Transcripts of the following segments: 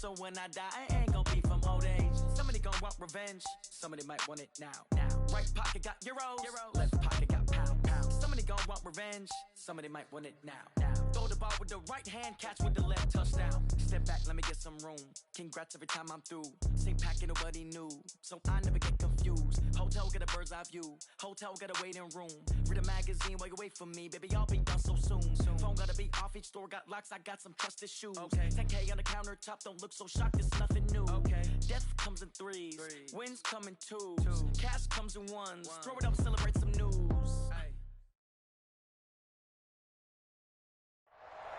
So when I die, I ain't gonna be from old age. Somebody gonna want revenge. Somebody might want it now. Right pocket got euros. Left pocket got pounds. Somebody gonna want revenge. Somebody might want it now. Throw the ball with the right hand, catch with the left, touchdown. Step back, let me get some room. Congrats every time I'm through. Same packet, nobody new, so I never get confused. Hotel get a bird's eye view. Hotel get a waiting room. Read a magazine while you wait for me, baby. I'll be done so soon. Phone gotta be off, each store got locks. I got some trusted shoes. 10K on the countertop, don't look so shocked. It's nothing new. Death comes in threes. Wins come in twos. Cash comes in ones. Throw it up, celebrate some news.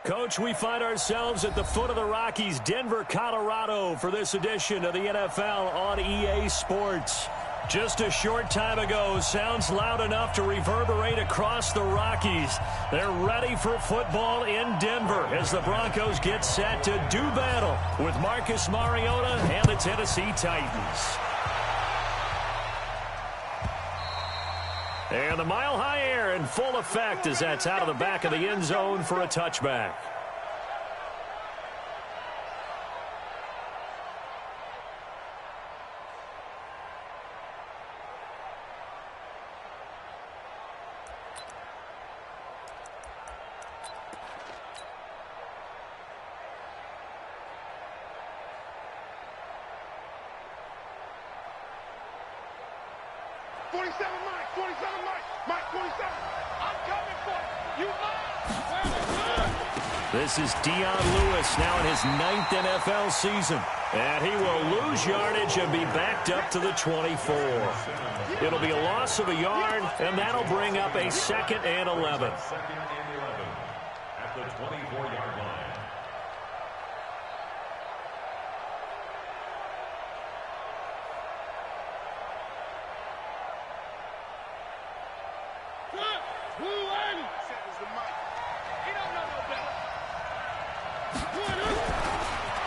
Coach, we find ourselves at the foot of the Rockies, Denver, Colorado, for this edition of the NFL on EA Sports. Just a short time ago, sounds loud enough to reverberate across the Rockies. They're ready for football in Denver as the Broncos get set to do battle with Marcus Mariota and the Tennessee Titans. And the mile-high air in full effect as that's out of the back of the end zone for a touchback. This is Dion Lewis now in his 9th NFL season. And he will lose yardage and be backed up to the 24. It'll be a loss of a yard, and that'll bring up a 2nd and 11. At the 24-yard line.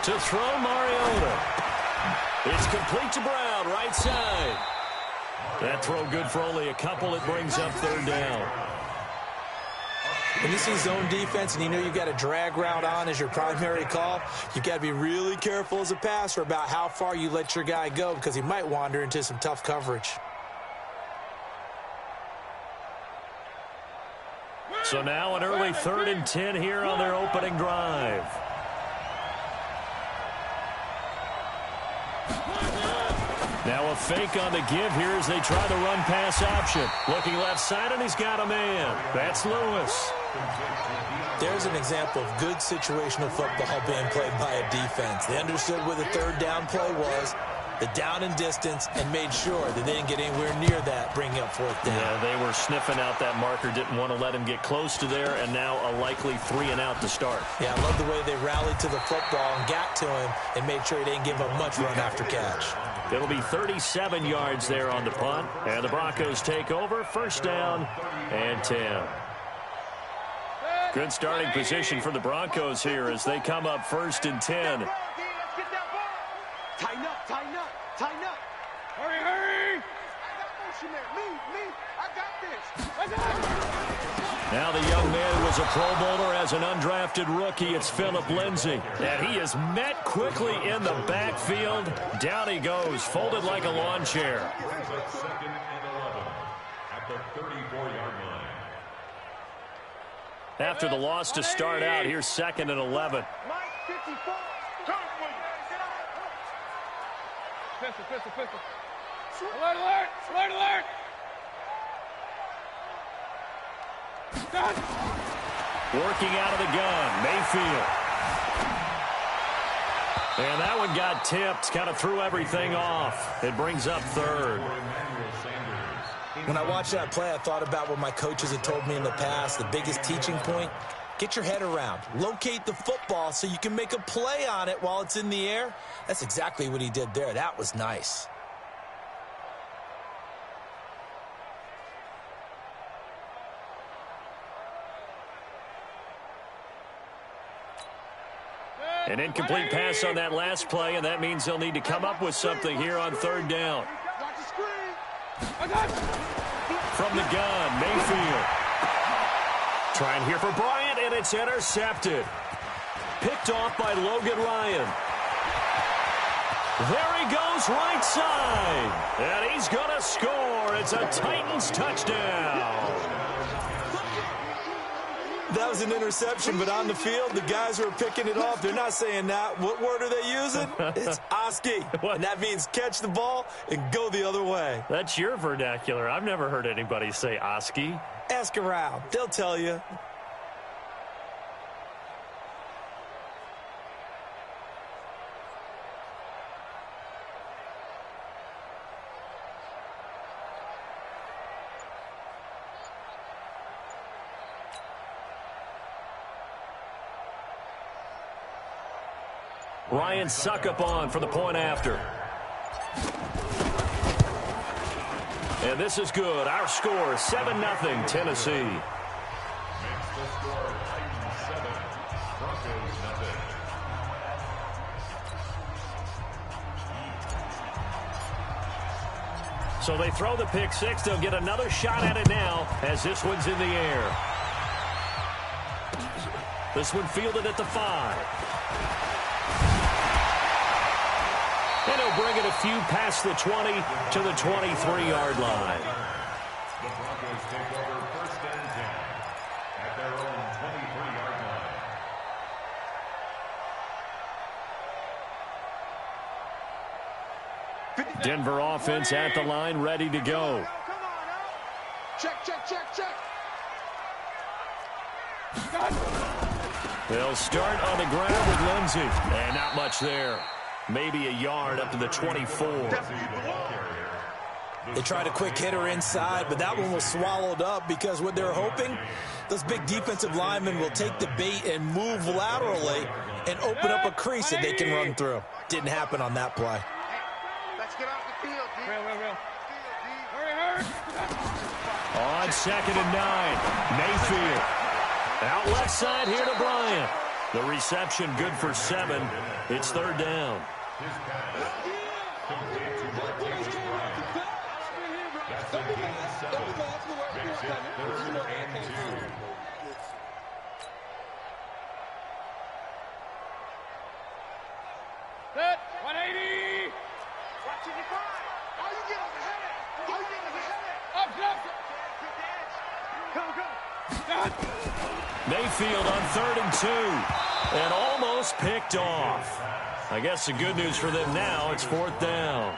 To throw Mariota. It's complete to Brown, right side. That throw good for only a couple. It brings up 3rd down. When you see zone defense and you know you've got a drag route on as your primary call, you've got to be really careful as a passer about how far you let your guy go because he might wander into some tough coverage. So now an early 3rd and 10 here on their opening drive. Now a fake on the give here as they try the run-pass option. Looking left side, and he's got a man. That's Lewis. There's an example of good situational football being played by a defense. They understood where the 3rd down play was, the down and distance, and made sure that they didn't get anywhere near that, bringing up 4th down. Yeah, they were sniffing out that marker, didn't want to let him get close to there, and now a likely 3 and out to start. Yeah, I love the way they rallied to the football and got to him and made sure he didn't give up much run after catch. It'll be 37 yards there on the punt, and the Broncos take over, 1st down and 10. Good starting position for the Broncos here as they come up 1st and 10. Tighten up, tighten up, tighten up. Hurry, hurry. I got motion there. Me. I got this. Now the young man who was a Pro Bowler as an undrafted rookie, it's Phillip Lindsay. And he is met quickly in the backfield. Down he goes, folded like a lawn chair. 2nd and 11 at the 34-yard line. After the loss to start out, here's 2nd and 11. Mike, 54. Pistol. Alert. Done. Working out of the gun, Mayfield. And that one got tipped, kind of threw everything off. It brings up 3rd. When I watched that play, I thought about what my coaches had told me in the past. The biggest teaching point, get your head around. Locate the football so you can make a play on it while it's in the air. That's exactly what he did there. That was nice. An incomplete pass on that last play, and that means they'll need to come up with something here on 3rd down. From the gun, Mayfield. Trying here for Bryant, and it's intercepted. Picked off by Logan Ryan. There he goes right side. And he's going to score. It's a Titans touchdown. That was an interception, but on the field, the guys who are picking it off, they're not saying that. What word are they using? It's Oski. And that means catch the ball and go the other way. That's your vernacular. I've never heard anybody say Oski. Ask around. They'll tell you. Ryan Suckup on for the point after. And this is good. Our score, 7-0 Tennessee. Makes the score Titans 7, Broncos 0. So they throw the pick six. They'll get another shot at it now as this one's in the air. This one fielded at the 5. And he'll bring it a few past the 20 to the 23-yard line. The Broncos take over 1st and 10 at their own 23-yard line. Denver offense at the line, ready to go. Come on, Al. Check. They'll start on the ground with Lindsey. And not much there. Maybe a yard up to the 24. They tried a quick hitter inside, but that one was swallowed up because what they're hoping, those big defensive linemen will take the bait and move laterally and open up a crease that they can run through. Didn't happen on that play. Let's get off the field, D. Real. Hurry. On 2nd and 9, Mayfield. Out left side here to Bryant. The reception good for 7. It's 3rd down. His pass complete to Marquise Bryant. That's a gain of 7. Makes it 3rd and 2. Set. 180. Watching the fly. How you get over the head? Go. Mayfield on 3rd and 2. And almost picked off. I guess the good news for them now, it's 4th down.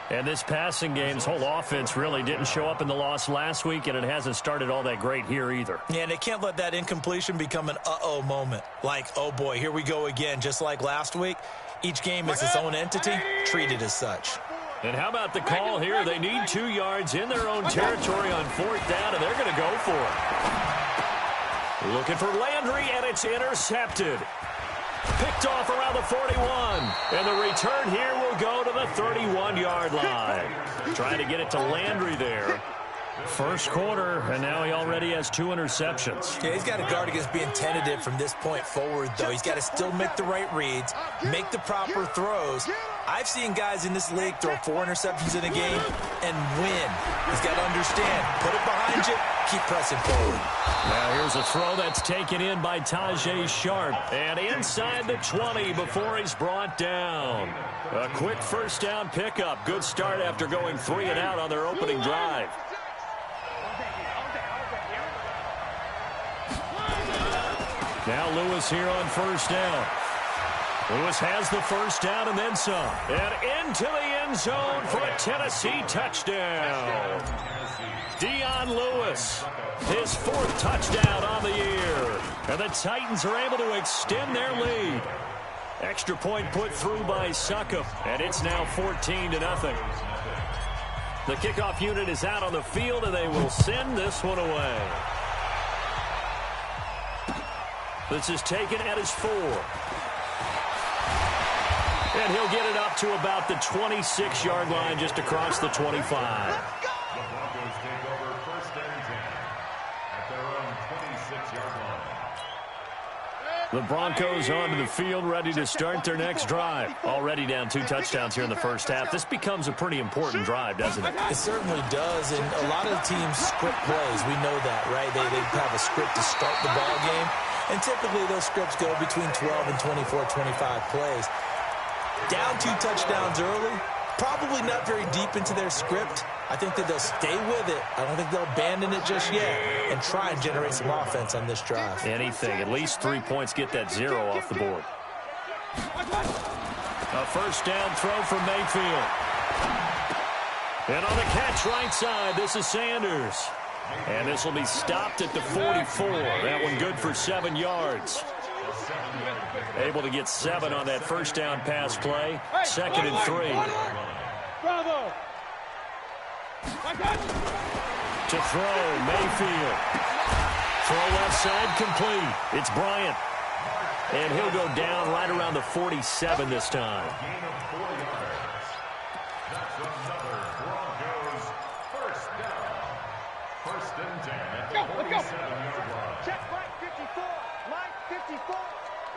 And this passing game's whole offense really didn't show up in the loss last week, and it hasn't started all that great here either. Yeah, and they can't let that incompletion become an uh-oh moment. Like, oh boy, here we go again, just like last week. Each game is its own entity, treated as such. And how about the call here? They need 2 yards in their own territory on 4th down, and they're going to go for it. Looking for Landry, and it's intercepted. Picked off around the 41. And the return here will go to the 31-yard line. Trying to get it to Landry there. First quarter, and now he already has 2 interceptions. Yeah, he's got to guard against being tentative from this point forward, though. He's got to still make the right reads, make the proper throws. I've seen guys in this league throw 4 interceptions in a game and win. He's got to understand, put it behind you, keep pressing forward. Now here's a throw that's taken in by Tajay Sharp. And inside the 20 before he's brought down. A quick 1st down pickup. Good start after going 3 and out on their opening drive. Now Lewis here on 1st down. Lewis has the 1st down and then some. And into the end zone for a Tennessee touchdown. Dion Lewis, his 4th touchdown on the year. And the Titans are able to extend their lead. Extra point put through by Suckup, and it's now 14-0. The kickoff unit is out on the field, and they will send this one away. This is taken at his 4. And he'll get it up to about the 26-yard line, just across the 25. The Broncos take over 1st and 10 at their own 26-yard line. The Broncos onto the field, ready to start their next drive. Already down 2 touchdowns here in the first half. This becomes a pretty important drive, doesn't it? It certainly does, and a lot of the teams script plays. We know that, right? They have a script to start the ball game, and typically those scripts go between 12 and 24, 25 plays. Down 2 touchdowns early, probably not very deep into their script. I think that they'll stay with it. I don't think they'll abandon it just yet and try and generate some offense on this drive. Anything. At least 3 points, get that 0 off the board. A first down throw for Mayfield. And on the catch right side, this is Sanders. And this will be stopped at the 44. That one good for 7 yards. Able to get 7 on that first down pass play. 2nd and 3. Bravo. To throw, Mayfield. Throw left side complete. It's Bryant. And he'll go down right around the 47 this time. Let's go. Check line 54. Line 54.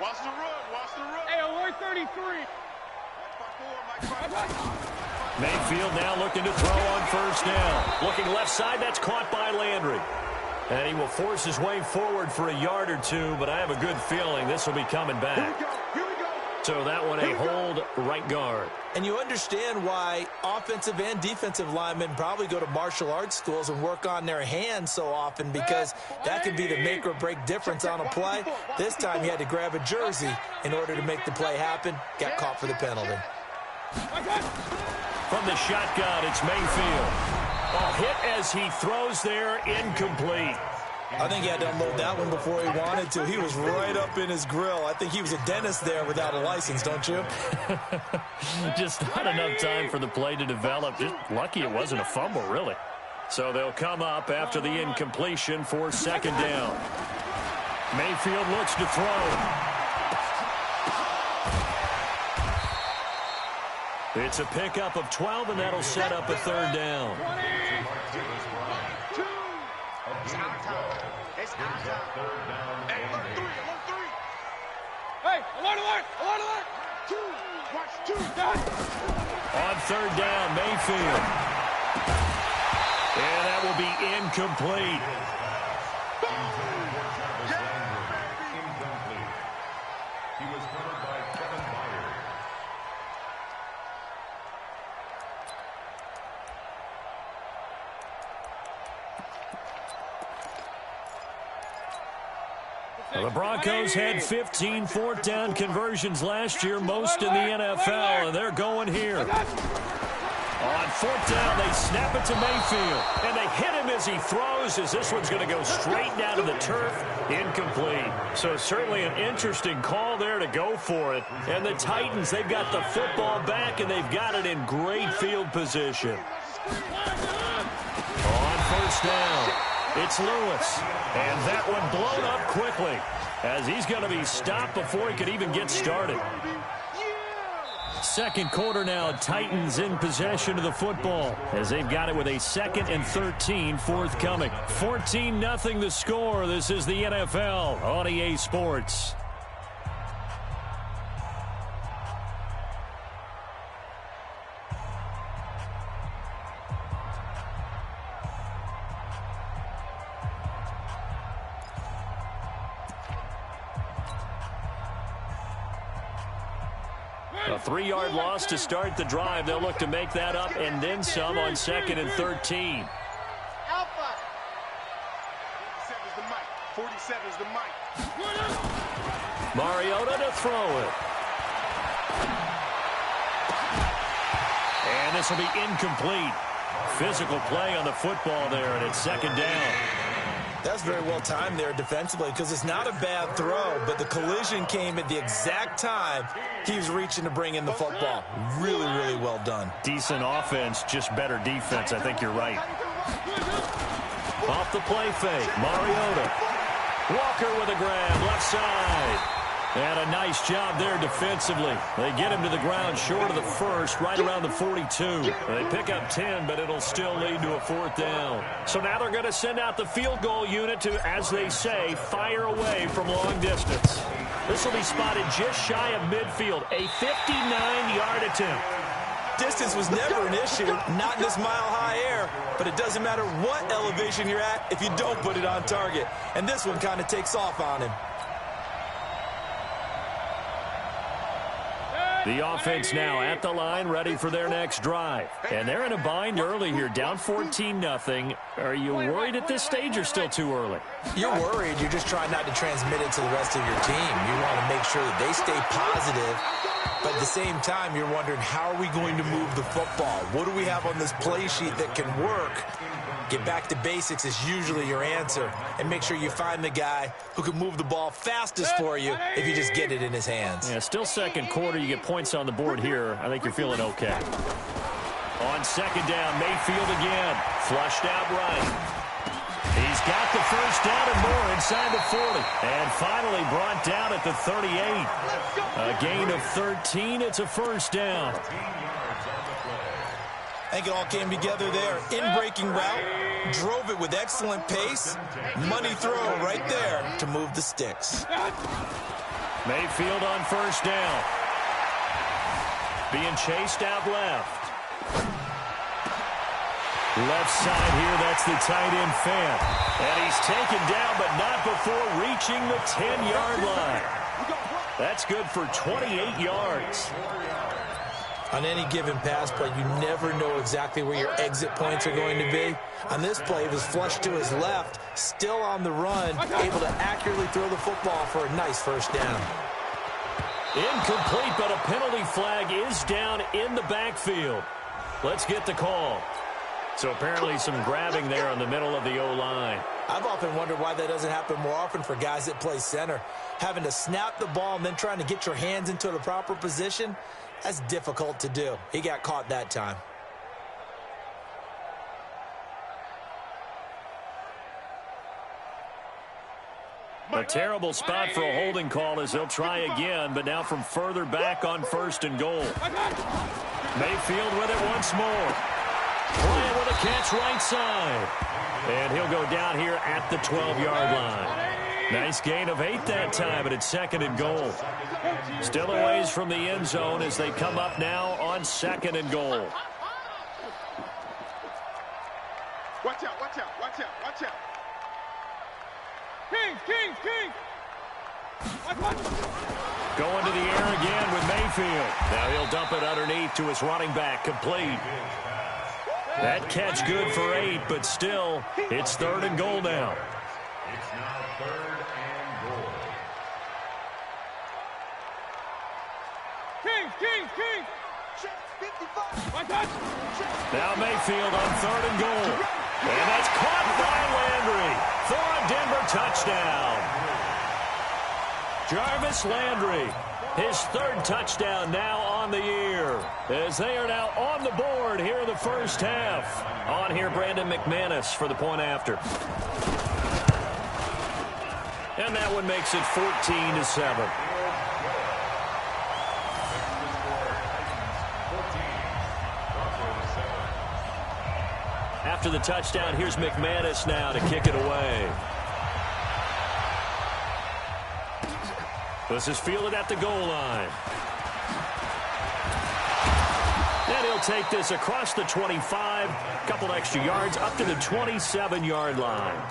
Watch the run. Watch the run. Hey, alert 33. Mayfield now looking to throw on first down. Looking left side, that's caught by Landry. And he will force his way forward for a yard or 2, but I have a good feeling this will be coming back. Here we go. So that one a hold right guard. And you understand why offensive and defensive linemen probably go to martial arts schools and work on their hands so often, because that can be the make or break difference on a play. This time he had to grab a jersey in order to make the play happen. Got caught for the penalty. From the shotgun, it's Mayfield. A hit as he throws there, incomplete. I think he had to unload that one before he wanted to. He was right up in his grill. I think he was a dentist there without a license, don't you? Just not enough time for the play to develop. Just lucky it wasn't a fumble, really. So they'll come up after the incompletion for 2nd down. Mayfield looks to throw. It's a pickup of 12, and that'll set up a 3rd down. Hey, alert. 2. Watch 2. On 3rd down, Mayfield. And that will be incomplete. He was covered by Kevin Byers. Well, the Broncos had 15 4th down conversions last year, most in the NFL, and they're going here. On 4th down, they snap it to Mayfield, and they hit him as he throws, as this one's going to go straight down to the turf, incomplete. So certainly an interesting call there to go for it. And the Titans, they've got the football back, and they've got it in great field position. On first down, it's Lewis. And that one blown up quickly, as he's going to be stopped before he could even get started. 2nd quarter now, Titans in possession of the football, as they've got it with a 2nd and 13 forthcoming. 14-0 the score. This is the NFL on EA Sports. A 3-yard loss to start the drive. They'll look to make that up and then some on 2nd and 13. Alpha. 47's the mic. Mariota to throw it. And this will be incomplete. Physical play on the football there, and it's 2nd down. That's very well timed there defensively, because it's not a bad throw, but the collision came at the exact time he was reaching to bring in the football. Really, really well done. Decent offense, just better defense. I think you're right. Off the play fake, Mariota. Walker with a grab, left side. And a nice job there defensively. They get him to the ground short of the first, right around the 42. They pick up 10, but it'll still lead to a 4th down. So now they're going to send out the field goal unit to, as they say, fire away from long distance. This will be spotted just shy of midfield, a 59-yard attempt. Distance was never an issue, not in this mile-high air, but it doesn't matter what elevation you're at if you don't put it on target. And this one kind of takes off on him. The offense now at the line, ready for their next drive. And they're in a bind early here, down 14-0. Are you worried at this stage or still too early? You're worried. You're just trying not to transmit it to the rest of your team. You want to make sure that they stay positive. But at the same time, you're wondering, how are we going to move the football? What do we have on this play sheet that can work? Get back to basics is usually your answer. And make sure you find the guy who can move the ball fastest for you if you just get it in his hands. Yeah, still second quarter. You get points on the board here. I think you're feeling okay. On second down, Mayfield again. Flushed out right. He's got the first down and more inside the 40. And finally brought down at the 38. A gain of 13. It's a first down. I think it all came together there. In-breaking route, drove it with excellent pace. Money throw right there to move the sticks. Mayfield on first down. Being chased out left. Left side here, that's the tight end fan. And he's taken down, but not before reaching the 10-yard line. That's good for 28 yards. On any given pass play, you never know exactly where your exit points are going to be. On this play, it was flushed to his left, still on the run, able to accurately throw the football for a nice first down. Incomplete, but a penalty flag is down in the backfield. Let's get the call. So apparently some grabbing there in the middle of the O-line. I've often wondered why that doesn't happen more often for guys that play center. Having to snap the ball and then trying to get your hands into the proper position, that's difficult to do. He got caught that time. A terrible spot for a holding call as they'll try again, but now from further back on first and goal. Mayfield with it once more. Playing with a catch right side. And he'll go down here at the 12-yard line. Nice gain of 8 that time, but it's second and goal. Still a ways from the end zone as they come up now on second and goal. Watch out, watch out, watch out, watch out. Kings, Kings, Kings. Going to the air again with Mayfield. Now he'll dump it underneath to his running back, complete. That catch good for 8, but still, it's third and goal now. It's now third and goal. Kings, Kings, Kings. Now Mayfield on third and goal. And that's caught by Landry for a Denver touchdown. Jarvis Landry, his third touchdown now on the year, as they are now on the board here in the first half. On here, Brandon McManus for the point after. And that one makes it 14-7. After the touchdown, here's McManus now to kick it away. This is fielded at the goal line. And he'll take this across the 25, a couple extra yards, up to the 27-yard line.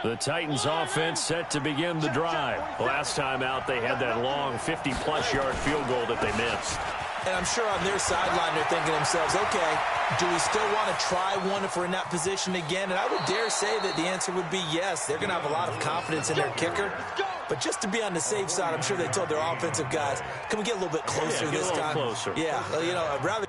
The Titans offense set to begin the drive. Last time out, they had that long 50-plus yard field goal that they missed. And I'm sure on their sideline they're thinking to themselves, okay, do we still want to try one if we're in that position again? And I would dare say that the answer would be yes. They're going to have a lot of confidence in their kicker. But just to be on the safe side, I'm sure they told their offensive guys, can we get a little bit closer this time? Closer. Yeah, you know, I'd rather.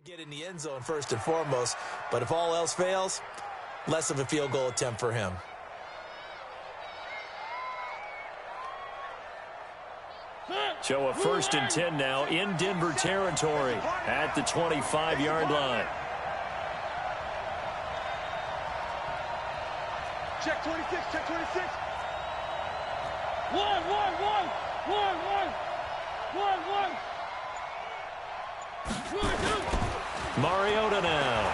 Get in the end zone first and foremost, but if all else fails, less of a field goal attempt for him. So a 1st and 10 now in Denver territory at the 25-yard line. Check 26, check 26. 1. Mariota now.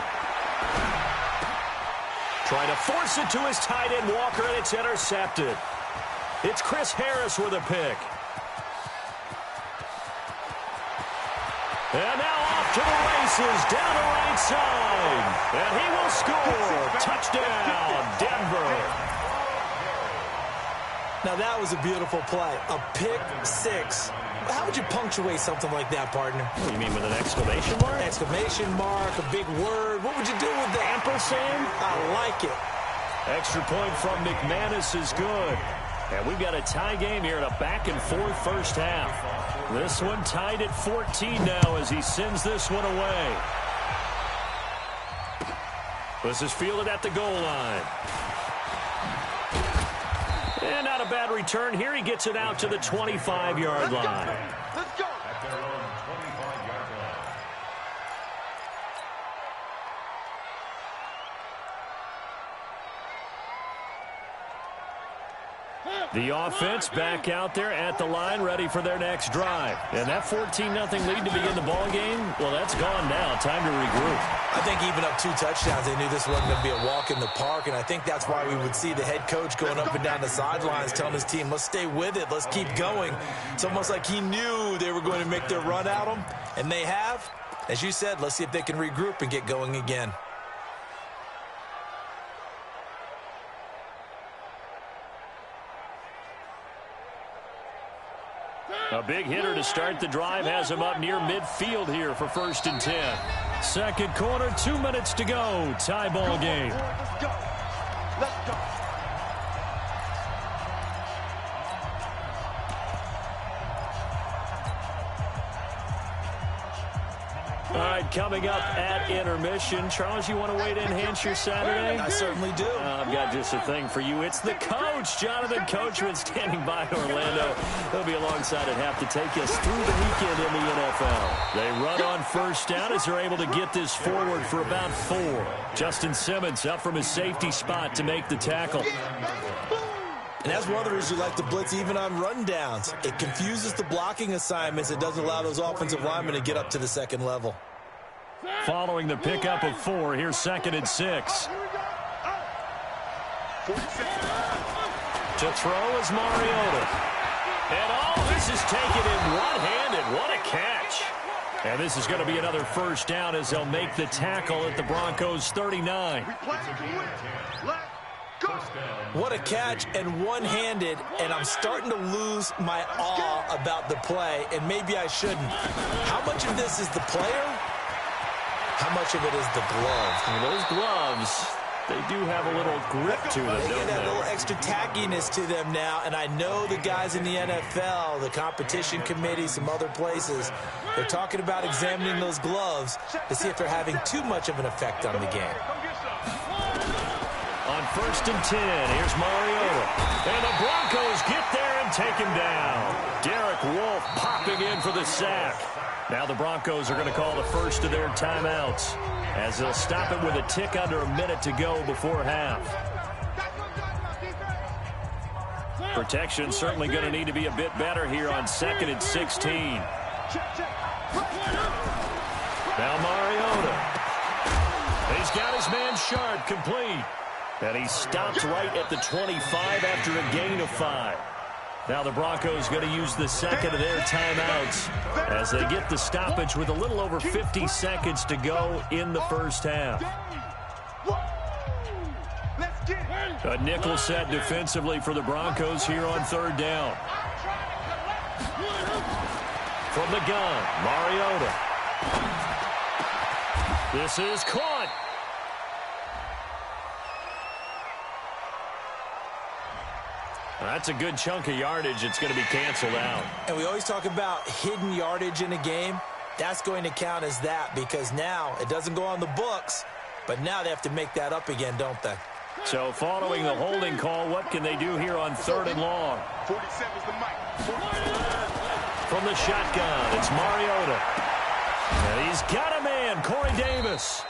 Trying to force it to his tight end, Walker, and it's intercepted. It's Chris Harris with a pick. And now off to the races, down the right side. And he will score. Touchdown, Denver. Now, that was a beautiful play. A pick six. How would you punctuate something like that, partner? You mean with an exclamation mark? Exclamation mark, a big word. What would you do with the ampersand? I like it. Extra point from McManus is good. And we've got a tie game here in a back-and-forth first half. This one tied at 14 now as he sends this one away. This is fielded at the goal line. And not a bad return here. He gets it out to the 25-yard line. Let's go. At their own 25-yard line. The offense back out there at the line, ready for their next drive. And that 14-0 lead to begin the ball game, well, that's gone now. Time to regroup. I think even up 2 touchdowns, they knew this wasn't going to be a walk in the park, and I think that's why we would see the head coach going up and down the sidelines telling his team, let's stay with it, let's keep going. It's almost like he knew they were going to make their run at him, and they have. As you said, let's see if they can regroup and get going again. A big hitter to start the drive has him up near midfield here for 1st and 10. Second quarter, 2 minutes to go. Tie ball game. Let's go. Let's go. All right, coming up at intermission. Charles, you want to wait to enhance your Saturday? I certainly do. I've got just a thing for you. It's the coach, Jonathan Coachman, standing by in Orlando. He'll be alongside at half to take us through the weekend in the NFL. They run on 1st down as they're able to get this forward for about 4. Justin Simmons up from his safety spot to make the tackle. And that's one of the reasons you like to blitz even on rundowns. It confuses the blocking assignments. It doesn't allow those offensive linemen to get up to the second level. Following the pickup of 4, here's 2nd and 6. To throw is Mariota. And all this is taken in one-handed. What a catch. And this is going to be another 1st down as they'll make the tackle at the Broncos' 39. What a catch and one-handed, and I'm starting to lose my awe about the play, and maybe I shouldn't. How much of this is the player? How much of it is the glove? And those gloves, they do have a little grip to them, They don't get that they? little extra tackiness to them now, and I know the guys in the NFL, the competition committee, some other places, they're talking about examining those gloves to see if they're having too much of an effect on the game. On 1st and 10, here's Mariota. And the Broncos get there and take him down. Derek Wolfe popping in for the sack. Now the Broncos are going to call the first of their timeouts as they'll stop it with a tick under a minute to go before half. Protection certainly going to need to be a bit better here on 2nd and 16. Now Mariota. He's got his man Sharp complete. And he stopped right at the 25 after a gain of 5. Now the Broncos going to use the second of their timeouts as they get the stoppage with a little over 50 seconds to go in the first half. A nickel set defensively for the Broncos here on 3rd down. From the gun, Mariota. This is caught. That's a good chunk of yardage. It's going to be canceled out. And we always talk about hidden yardage in a game. That's going to count as that because now it doesn't go on the books, but now they have to make that up again, don't they? So following the holding call, what can they do here on 3rd and long? 47 is the mic. from the shotgun. It's Mariota. And he's got a man, Corey Davis.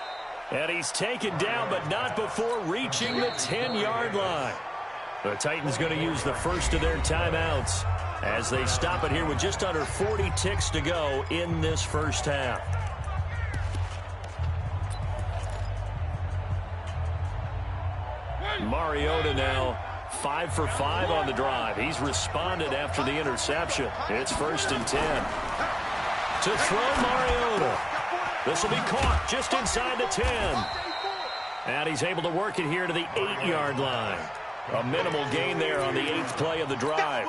And he's taken down, but not before reaching the 10-yard line. The Titans going to use the first of their timeouts as they stop it here with just under 40 ticks to go in this first half. Mariota now 5 for 5 on the drive. He's responded after the interception. It's 1st and 10. To throw Mariota. This will be caught just inside the 10. And he's able to work it here to the 8-yard line. A minimal gain there on the 8th play of the drive.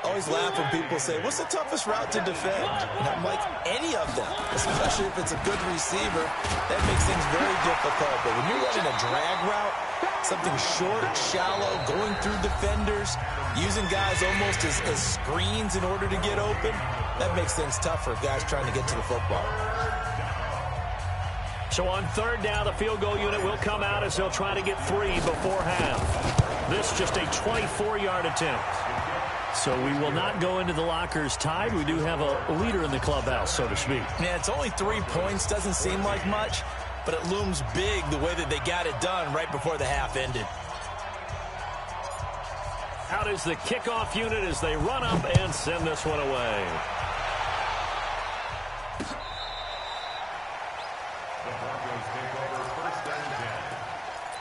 Always laugh when people say, what's the toughest route to defend? And I'm like, any of them, especially if it's a good receiver. That makes things very difficult. But when you're running a drag route, something short, shallow, going through defenders, using guys almost as screens in order to get open, that makes things tough for guys trying to get to the football. So on 3rd down, the field goal unit will come out as they'll try to get 3 before half. This just a 24-yard attempt. So we will not go into the lockers tied. We do have a leader in the clubhouse, so to speak. Yeah, it's only 3 points. Doesn't seem like much, but it looms big the way that they got it done right before the half ended. Out is the kickoff unit as they run up and send this one away. The Broncos take over 1st and 10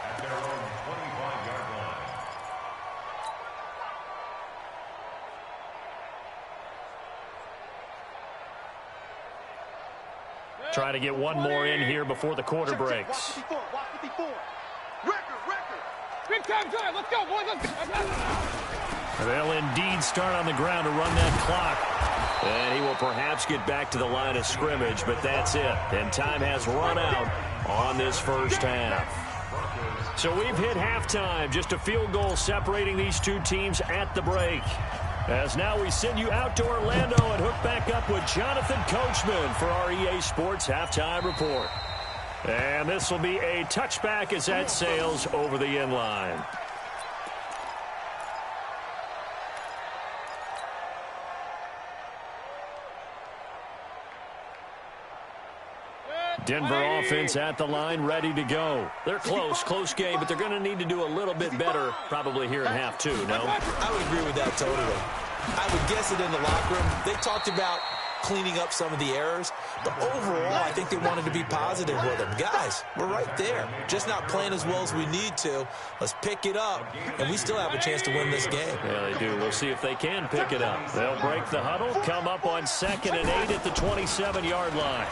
at their own 25-yard line. Try to get one more in here before the quarter breaks. Big time drive. Let's go, boys. Let's go. They'll indeed start on the ground to run that clock. And he will perhaps get back to the line of scrimmage, but that's it. And time has run out on this first half. So we've hit halftime. Just a field goal separating these two teams at the break. As now we send you out to Orlando and hook back up with Jonathan Coachman for our EA Sports Halftime Report. And this will be a touchback as that sails over the end line. Denver offense at the line, ready to go. They're close game, but they're going to need to do a little bit better probably here in half 2, no? I would agree with that totally. I would guess it in the locker room. They talked about cleaning up some of the errors, but overall, I think they wanted to be positive with them. Guys, we're right there. Just not playing as well as we need to. Let's pick it up, and we still have a chance to win this game. Yeah, they do. We'll see if they can pick it up. They'll break the huddle, come up on 2nd and 8 at the 27-yard line.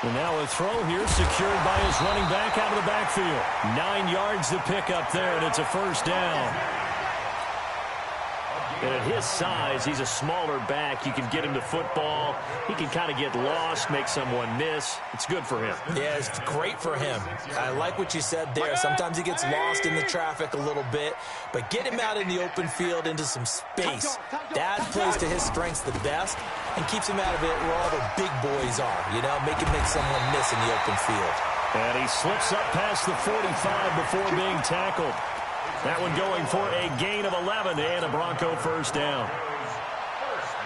And now a throw here secured by his running back out of the backfield. 9 yards to pick up there, and it's a first down. And at his size, he's a smaller back. You can get him to football. He can kind of get lost, make someone miss. It's good for him. Yeah, it's great for him. I like what you said there. Sometimes he gets lost in the traffic a little bit, but get him out in the open field into some space. That plays to his strengths the best and keeps him out of it where all the big boys are, you know, make him make someone miss in the open field. And he slips up past the 45 before being tackled. That one going for a gain of 11 and a Bronco first down. First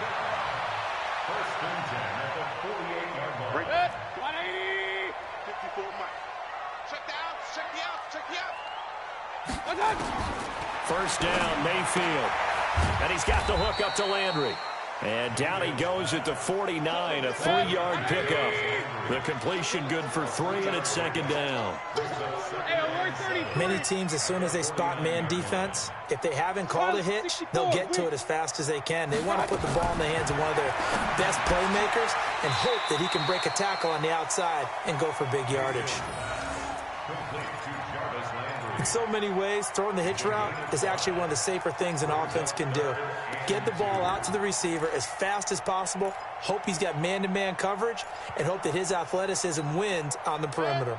and 10 at the 48-yard line. 180. 54 Mike. Check the out. First down, Mayfield. And he's got the hook up to Landry. And down he goes at the 49, a 3-yard pickup. The completion good for 3, and it's 2nd down. Many teams, as soon as they spot man defense, if they haven't called a hitch, they'll get to it as fast as they can. They want to put the ball in the hands of one of their best playmakers and hope that he can break a tackle on the outside and go for big yardage. In so many ways, throwing the hitch route is actually one of the safer things an offense can do. Get the ball out to the receiver as fast as possible, hope he's got man-to-man coverage, and hope that his athleticism wins on the perimeter.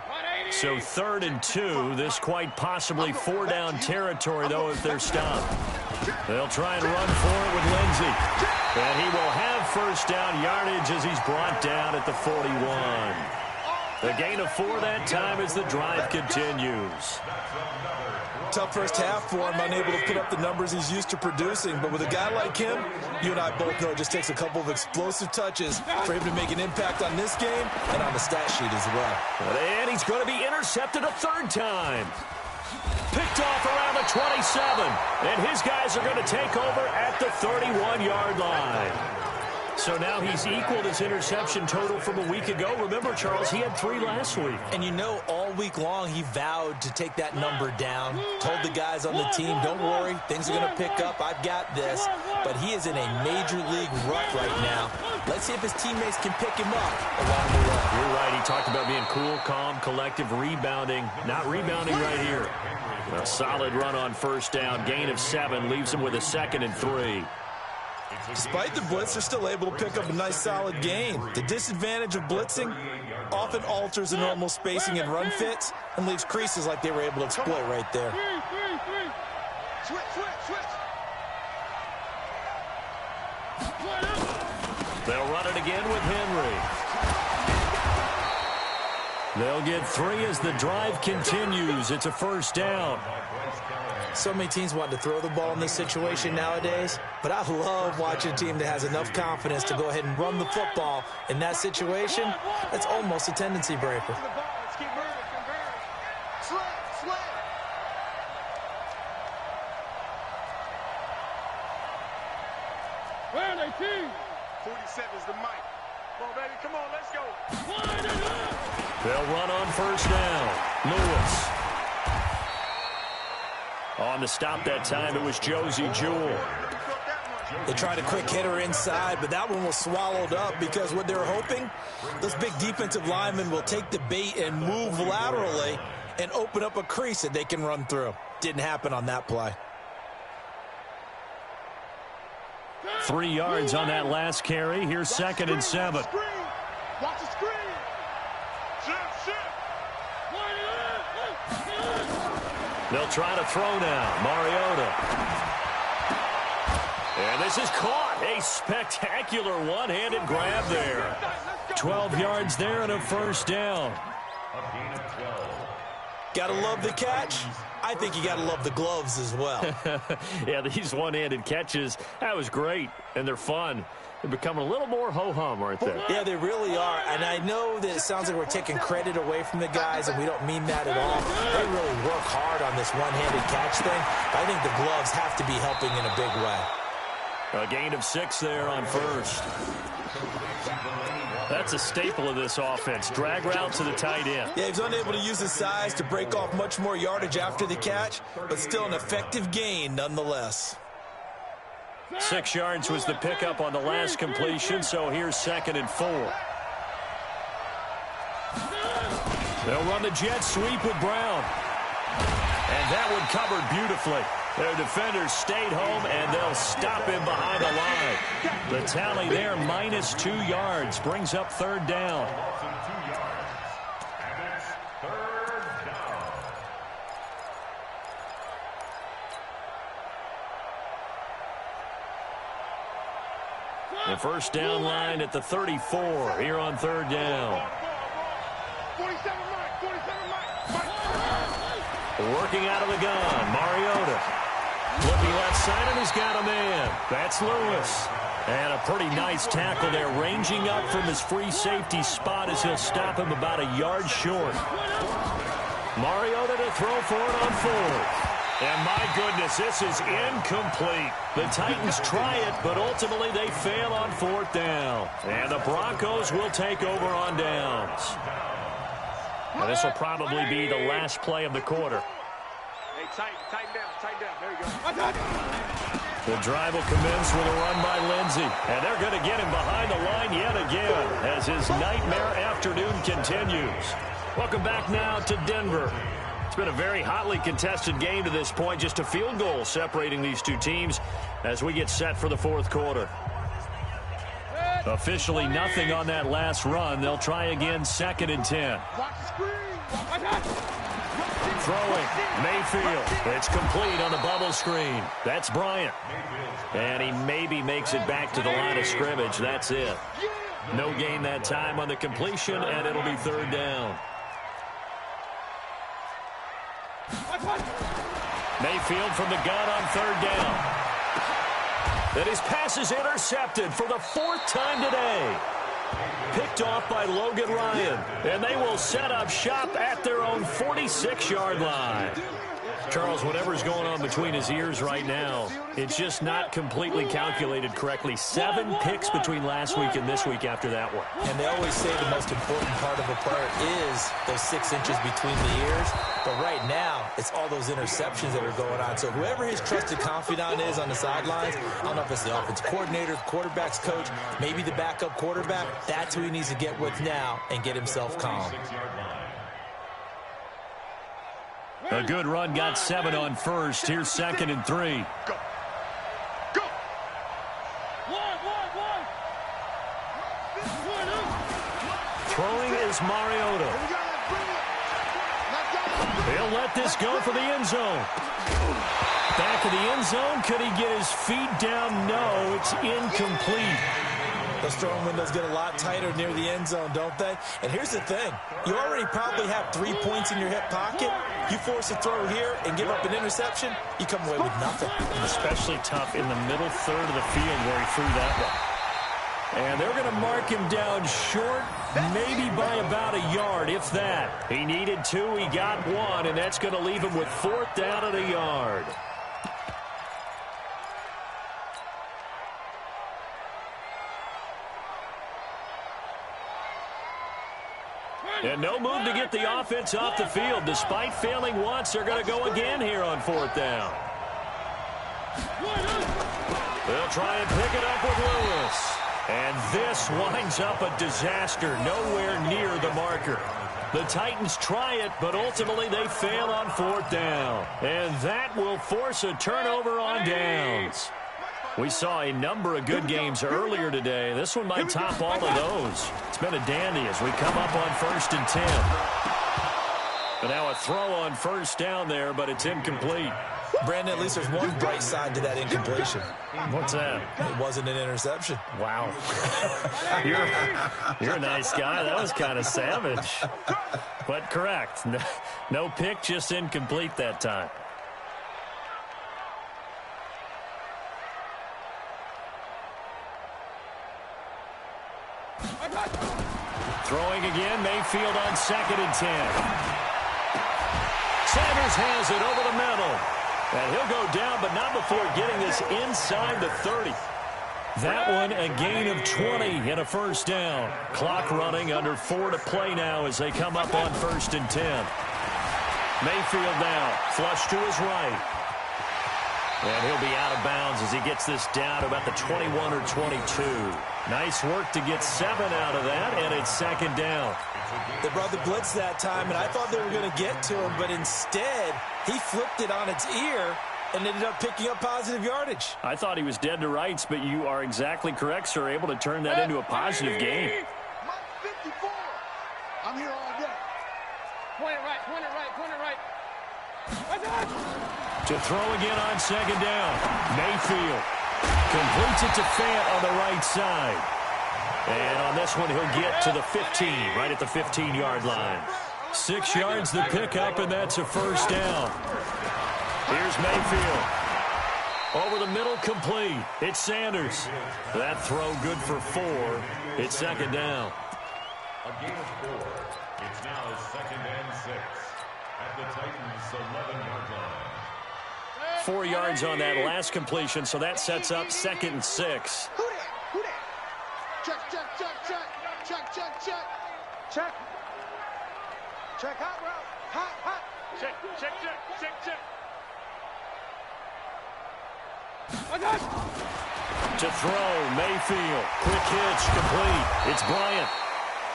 So 3rd and 2, this quite possibly 4-down territory, though, if they're stopped. They'll try and run for it with Lindsey. And he will have first down yardage as he's brought down at the 41. A gain of 4 that time as the drive continues. Tough first half for him, unable to put up the numbers he's used to producing. But with a guy like him, you and I both know it just takes a couple of explosive touches for him to make an impact on this game and on the stat sheet as well. And he's going to be intercepted a 3rd time. Picked off around the 27. And his guys are going to take over at the 31-yard line. So now he's equaled his interception total from a week ago. Remember, Charles, he had 3 last week. And you know, all week long, he vowed to take that number down. Told the guys on the team, don't worry, things are going to pick up. I've got this. But he is in a major league rut right now. Let's see if his teammates can pick him up along the way. You're right. He talked about being cool, calm, collective, rebounding. Not rebounding right here. A solid run on 1st down. Gain of 7 leaves him with a 2nd and 3. Despite the blitz, they're still able to pick up a nice, solid gain. The disadvantage of blitzing often alters the normal spacing and run fits and leaves creases like they were able to exploit right there. Switch. They'll run it again with Henry. They'll get 3 as the drive continues. It's a 1st down. So many teams want to throw the ball in this situation nowadays, but I love watching a team that has enough confidence to go ahead and run the football in that situation. That's almost a tendency breaker. Let's keep moving. Slam. Where are they, team? 47's the mic. Come on, baby. Come on, let's go. They'll run on 1st down. Lewis. On the stop that time, it was Josie Jewell. They tried a quick hitter inside, but that one was swallowed up because what they're hoping, those big defensive linemen will take the bait and move laterally and open up a crease that they can run through. Didn't happen on that play. 3 yards on that last carry. Here's 2nd and 7. Watch the screen. Shift. They'll try to throw now. Mariota. And this is caught. A spectacular one-handed grab there. 12 yards there and a 1st down. Gotta love the catch. I think you gotta love the gloves as well. Yeah, these one-handed catches, that was great, and they're fun. They're becoming a little more ho-hum, aren't they? Yeah, they really are. And I know that it sounds like we're taking credit away from the guys, and we don't mean that at all. They really work hard on this one-handed catch thing. I think the gloves have to be helping in a big way. A gain of 6 there on 1st. That's a staple of this offense. Drag route to the tight end. Yeah, he's unable to use his size to break off much more yardage after the catch, but still an effective gain nonetheless. 6 yards was the pickup on the last completion, so here's 2nd and 4. They'll run the jet sweep with Brown. And that one covered beautifully. Their defenders stayed home, and they'll stop him behind the line. The tally there, minus 2 yards, brings up 3rd down. The 1st down line at the 34 here on 3rd down. 47 Mike. Working out of the gun, Mariota. Looking left side, and he's got a man. That's Lewis. And a pretty nice tackle there, ranging up from his free safety spot as he'll stop him about a yard short. Mariota to throw for it on 4th. And my goodness, this is incomplete. The Titans try it, but ultimately they fail on 4th down. And the Broncos will take over on downs. And this will probably be the last play of the quarter. Hey, tighten down. There you go. The drive will commence with a run by Lindsey. And they're going to get him behind the line yet again as his nightmare afternoon continues. Welcome back now to Denver. It's been a very hotly contested game to this point. Just a field goal separating these two teams as we get set for the 4th quarter. Officially nothing on that last run. They'll try again, 2nd and 10. Throwing, Mayfield. It's complete on the bubble screen. That's Bryant. And he maybe makes it back to the line of scrimmage. That's it. No gain that time on the completion, and it'll be third down. Mayfield from the gun on third down. And his pass is intercepted for the fourth time today. Picked off by Logan Ryan. And they will set up shop at their own 46-yard line. Charles, whatever's going on between his ears right now, it's just not completely calculated correctly. 7 picks between last week and this week after that one. And they always say the most important part of a player is those 6 inches between the ears. But right now, it's all those interceptions that are going on. So whoever his trusted confidant is on the sidelines, I don't know if it's the offensive coordinator, the quarterback's coach, maybe the backup quarterback, that's who he needs to get with now and get himself calm. A good run got 7 on first. Here's 2nd and 3. Go. Go. One. Throwing is Mariota. He'll let this go for the end zone. Back of the end zone. Could he get his feet down? No, it's incomplete. Those throwing windows get a lot tighter near the end zone, don't they? And here's the thing. You already probably have 3 points in your hip pocket. You force a throw here and give up an interception, you come away with nothing. Especially tough in the middle third of the field where he threw that one. And they're going to mark him down short, maybe by about a yard, if that. He needed 2, he got 1, and that's going to leave him with 4th down at a yard. And no move to get the offense off the field. Despite failing once, they're going to go again here on 4th down. They'll try and pick it up with Lewis. And this winds up a disaster, nowhere near the marker. The Titans try it, but ultimately they fail on 4th down. And that will force a turnover on downs. We saw a number of good games earlier today. This one might top all of those. It's been a dandy as we come up on 1st and 10. But now a throw on 1st down there, but it's incomplete. Brandon, at least there's one bright side to that incompletion. What's that? It wasn't an interception. Wow. You're a nice guy. That was kind of savage. But correct. No pick, just incomplete that time. Throwing again, Mayfield on 2nd and 10. Sanders has it over the middle. And he'll go down, but not before getting this inside the 30. That one a gain of 20 and a 1st down. Clock running, under 4 to play now as they come up on 1st and 10. Mayfield now, flush to his right. And he'll be out of bounds as he gets this down to about the 21 or 22. Nice work to get 7 out of that, and it's 2nd down. They brought the blitz that time, and I thought they were going to get to him, but instead, he flipped it on its ear and ended up picking up positive yardage. I thought he was dead to rights, but you are exactly correct, sir, able to turn that into a positive gain. Mike 54. I'm here all day. Point it right. To throw again on 2nd down. Mayfield completes it to Fant on the right side. And on this one, he'll get to the 15, right at the 15-yard line. 6 yards the pickup, and that's a 1st down. Here's Mayfield. Over the middle, complete. It's Sanders. That throw good for 4. It's 2nd down. A gain of 4. It's now 2nd and 6 at the Titans' 11-yard line. 4 yards on that last completion, so that sets up 2nd and 6. Who that? Check. Check, hot route. Hot. Check. To throw, Mayfield. Quick hitch, complete. It's Bryant.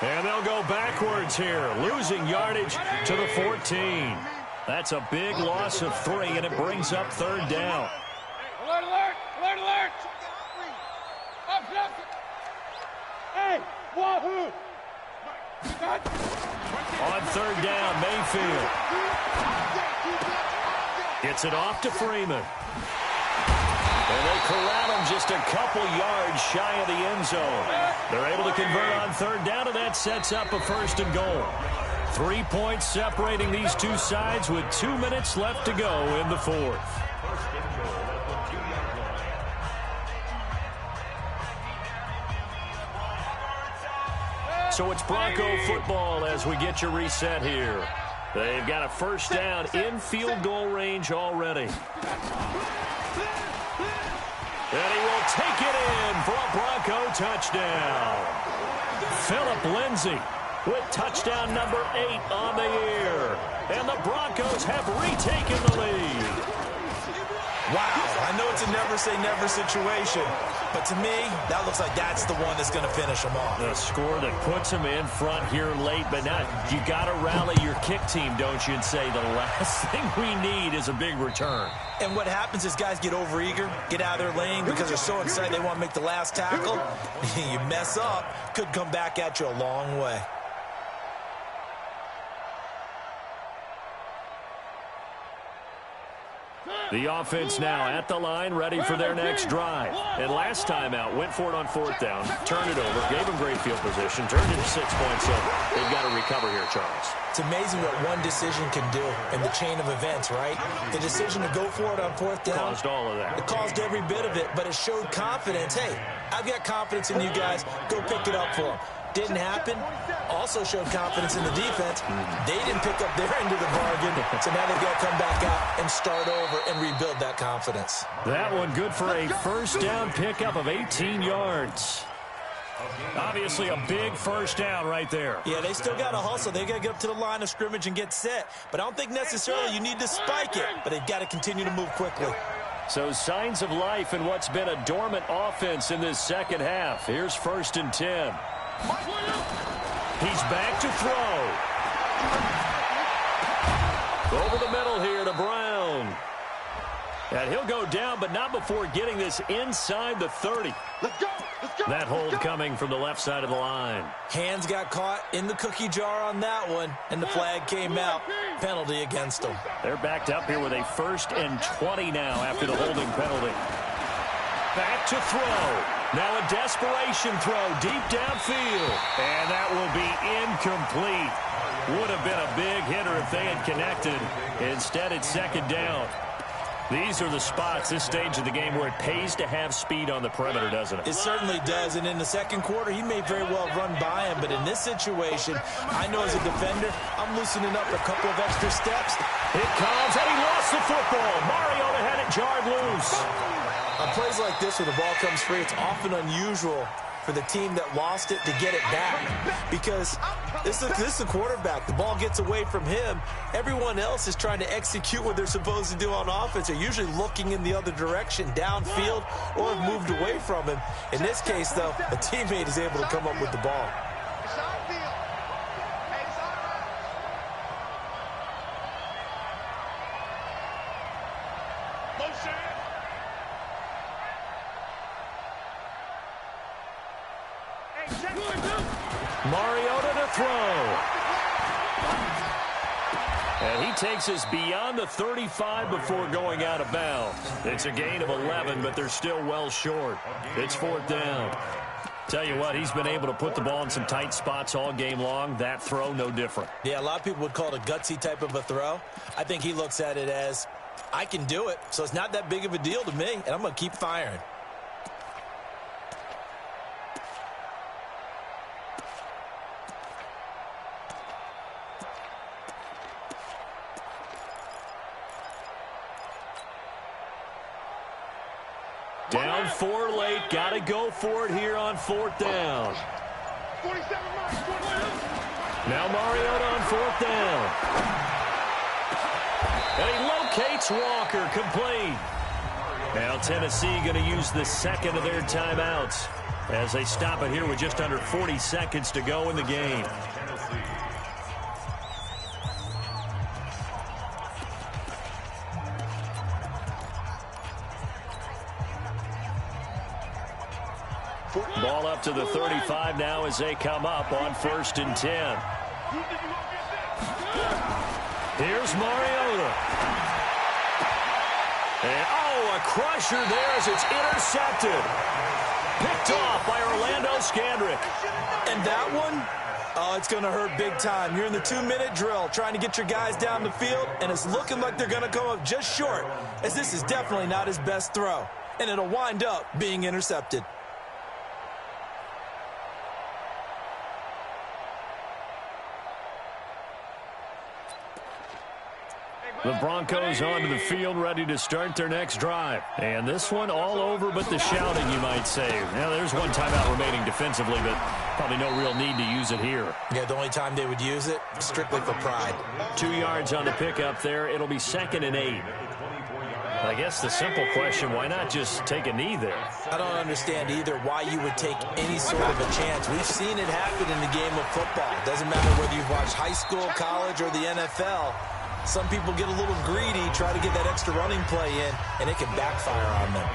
And they'll go backwards here, losing yardage to the 14. That's a big loss of 3, and it brings up 3rd down. Alert! Up. Hey, wahoo! On 3rd down, Mayfield. Gets it off to Freeman. And they corral him just a couple yards shy of the end zone. They're able to convert on third down, and that sets up a 1st and goal. 3 points separating these two sides with 2 minutes left to go in the 4th. So it's Bronco football as we get you reset here. They've got a 1st down in field goal range already. And he will take it in for a Bronco touchdown. Phillip Lindsay with touchdown number 8 on the year. And the Broncos have retaken the lead. Wow, I know it's a never-say-never situation, but to me, that looks like that's the one that's going to finish them off. The score that puts them in front here late, but now you got to rally your kick team, don't you, and say the last thing we need is a big return. And what happens is guys get overeager, get out of their lane because they're so excited they want to make the last tackle. You mess up, could come back at you a long way. The offense now at the line, ready for their next drive. And last time out, went for it on 4th down, turned it over, gave them great field position, turned it 6 points. So they've got to recover here, Charles. It's amazing what one decision can do in the chain of events, right? The decision to go for it on 4th down. Caused all of that. It caused every bit of it, but it showed confidence. Hey, I've got confidence in you guys. Go pick it up for them. Didn't happen. Also showed confidence in the defense. They didn't pick up their end of the bargain, so now they've got to come back out and start over and rebuild that confidence. That one good for a 1st down pickup of 18 yards. Obviously a big 1st down right there. Yeah, they still got to hustle. They got to get up to the line of scrimmage and get set. But I don't think necessarily you need to spike it, but they've got to continue to move quickly. So signs of life in what's been a dormant offense in this second half. Here's 1st and 10. He's back to throw. Over the middle here to Brown. And he'll go down, but not before getting this inside the 30. Let's go. That hold coming from the left side of the line. Hands got caught in the cookie jar on that one, and the flag came out. Penalty against them. They're backed up here with a 1st and 20 now after the holding penalty. Back to throw. Now a desperation throw deep downfield. And that will be incomplete. Would have been a big hitter if they had connected. Instead, it's 2nd down. These are the spots, this stage of the game, where it pays to have speed on the perimeter, doesn't it? It certainly does, and in the second quarter, he may very well run by him, but in this situation, I know as a defender, I'm loosening up a couple of extra steps. It comes, and he lost the football. Mariota had it jarred loose. On plays like this, where the ball comes free, it's often unusual for the team that lost it to get it back, because this is the quarterback. The ball gets away from him. Everyone else is trying to execute what they're supposed to do on offense. They're usually looking in the other direction, downfield, or have moved away from him. In this case, though, a teammate is able to come up with the ball. Mariota to throw. And he takes us beyond the 35 before going out of bounds. It's a gain of 11, but they're still well short. It's 4th down. Tell you what, he's been able to put the ball in some tight spots all game long. That throw, no different. Yeah, a lot of people would call it a gutsy type of a throw. I think he looks at it as, I can do it, so it's not that big of a deal to me, and I'm going to keep firing. Down 4 late. Got to go for it here on 4th down. 47 Now Mariota on 4th down. And he locates Walker, complete. Now Tennessee going to use the 2nd of their timeouts as they stop it here with just under 40 seconds to go in the game. Ball up to the 35 now as they come up on 1st and 10. Here's Mariota. And, oh, a crusher there as it's intercepted. Picked off by Orlando Scandrick. And that one, oh, it's going to hurt big time. You're in the 2-minute drill trying to get your guys down the field, and it's looking like they're going to come up just short, as this is definitely not his best throw. And it'll wind up being intercepted. The Broncos onto the field, ready to start their next drive. And this one all over but the shouting, you might say. Now, there's one timeout remaining defensively, but probably no real need to use it here. Yeah, the only time they would use it, strictly for pride. 2 yards on the pickup there. It'll be 2nd and 8. I guess the simple question, why not just take a knee there? I don't understand either why you would take any sort of a chance. We've seen it happen in the game of football. It doesn't matter whether you've watched high school, college, or the NFL. Some people get a little greedy, try to get that extra running play in, and it can backfire on them.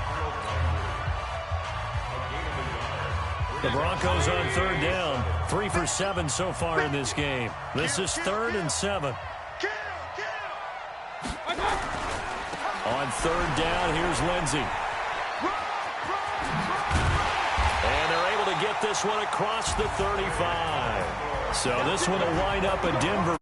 The Broncos on 3rd down. 3 for 7 so far in this game. This is 3rd and 7. On 3rd down, here's Lindsey. And they're able to get this one across the 35. So this one will wind up a Denver